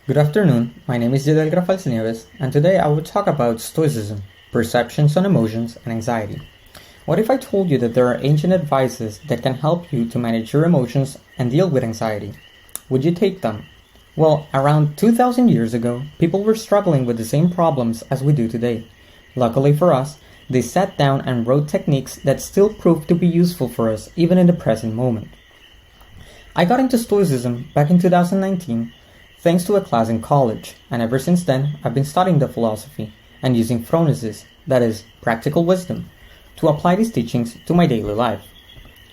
Good afternoon, my name is Jadel Grafals and today I will talk about Stoicism, perceptions on emotions and anxiety. What if I told you that there are ancient advices that can help you to manage your emotions and deal with anxiety? Would you take them? Well, around 2000 years ago, people were struggling with the same problems as we do today. Luckily for us, they sat down and wrote techniques that still prove to be useful for us even in the present moment. I got into Stoicism back in 2019 thanks to a class in college, and ever since then I've been studying the philosophy and using phronesis, that is, practical wisdom, to apply these teachings to my daily life.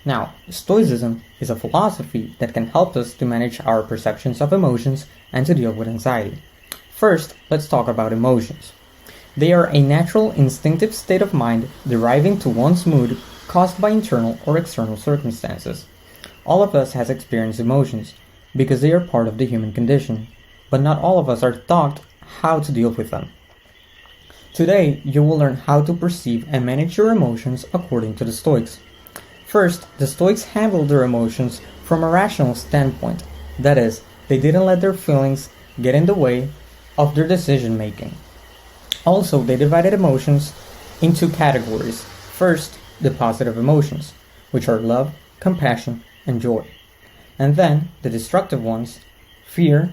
Now, Stoicism is a philosophy that can help us to manage our perceptions of emotions and to deal with anxiety. First, let's talk about emotions. They are a natural instinctive state of mind deriving to one's mood caused by internal or external circumstances. All of us has experienced emotions because they are part of the human condition, but not all of us are taught how to deal with them. Today, you will learn how to perceive and manage your emotions according to the Stoics. First, the Stoics handled their emotions from a rational standpoint. That is, they didn't let their feelings get in the way of their decision making. Also, they divided emotions into categories. First, the positive emotions, which are love, compassion, and joy. And then, the destructive ones, fear,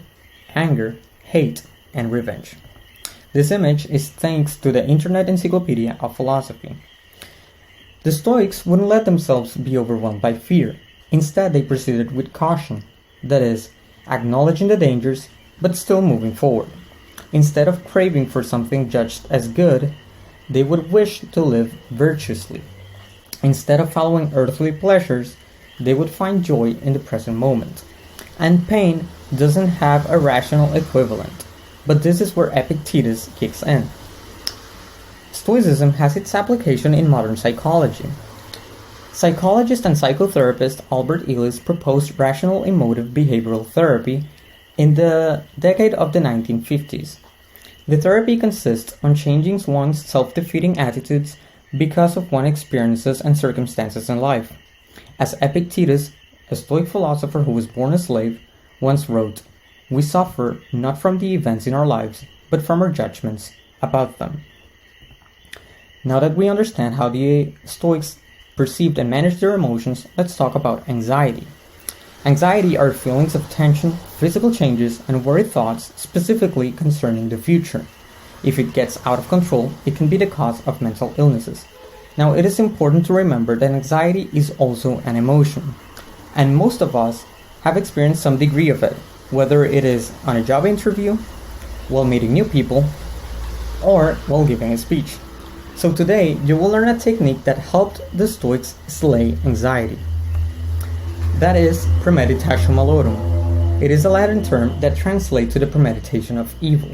anger, hate, and revenge. This image is thanks to the Internet Encyclopedia of Philosophy. The Stoics wouldn't let themselves be overwhelmed by fear. Instead, they proceeded with caution, that is, acknowledging the dangers, but still moving forward. Instead of craving for something judged as good, they would wish to live virtuously. Instead of following earthly pleasures, they would find joy in the present moment. And pain doesn't have a rational equivalent, but this is where Epictetus kicks in. Stoicism has its application in modern psychology. Psychologist and psychotherapist Albert Ellis proposed rational emotive behavioral therapy in the decade of the 1950s. The therapy consists on changing one's self-defeating attitudes because of one's experiences and circumstances in life. As Epictetus, a Stoic philosopher who was born a slave, once wrote, "We suffer not from the events in our lives, but from our judgments about them." Now that we understand how the Stoics perceived and managed their emotions, let's talk about anxiety. Anxiety are feelings of tension, physical changes, and worried thoughts specifically concerning the future. If it gets out of control, it can be the cause of mental illnesses. Now, it is important to remember that anxiety is also an emotion, and most of us have experienced some degree of it, whether it is on a job interview, while meeting new people, or while giving a speech. So today, you will learn a technique that helped the Stoics slay anxiety. That is premeditatio malorum. It is a Latin term that translates to the premeditation of evil.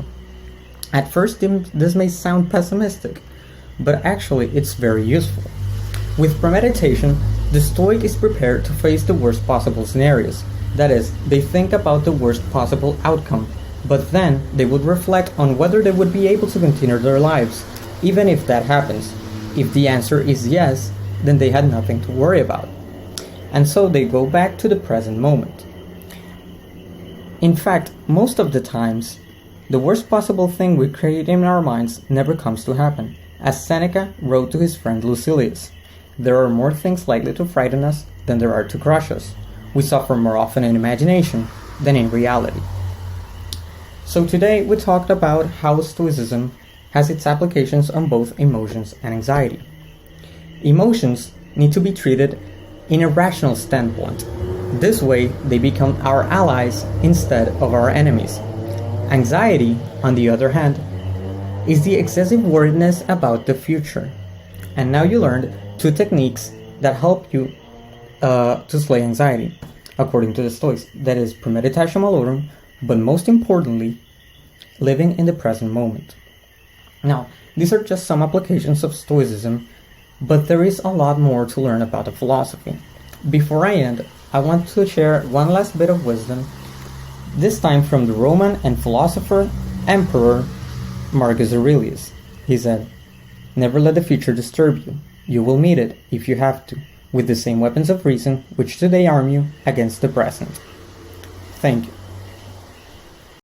At first, this may sound pessimistic, but actually it's very useful. With premeditation, the Stoic is prepared to face the worst possible scenarios. That is, they think about the worst possible outcome, but then they would reflect on whether they would be able to continue their lives, even if that happens. If the answer is yes, then they had nothing to worry about. And so they go back to the present moment. In fact, most of the times, the worst possible thing we create in our minds never comes to happen. As Seneca wrote to his friend Lucilius, "There are more things likely to frighten us than there are to crush us. We suffer more often in imagination than in reality." So today we talked about how Stoicism has its applications on both emotions and anxiety. Emotions need to be treated in a rational standpoint. This way, they become our allies instead of our enemies. Anxiety, on the other hand, is the excessive worriedness about the future. And now you learned two techniques that help you to slay anxiety, according to the Stoics. That is premeditatio malorum, but most importantly, living in the present moment. Now, these are just some applications of Stoicism, but there is a lot more to learn about the philosophy. Before I end, I want to share one last bit of wisdom, this time from the Roman and philosopher, emperor, Marcus Aurelius. He said, "Never let the future disturb you. You will meet it, if you have to, with the same weapons of reason which today arm you against the present." Thank you.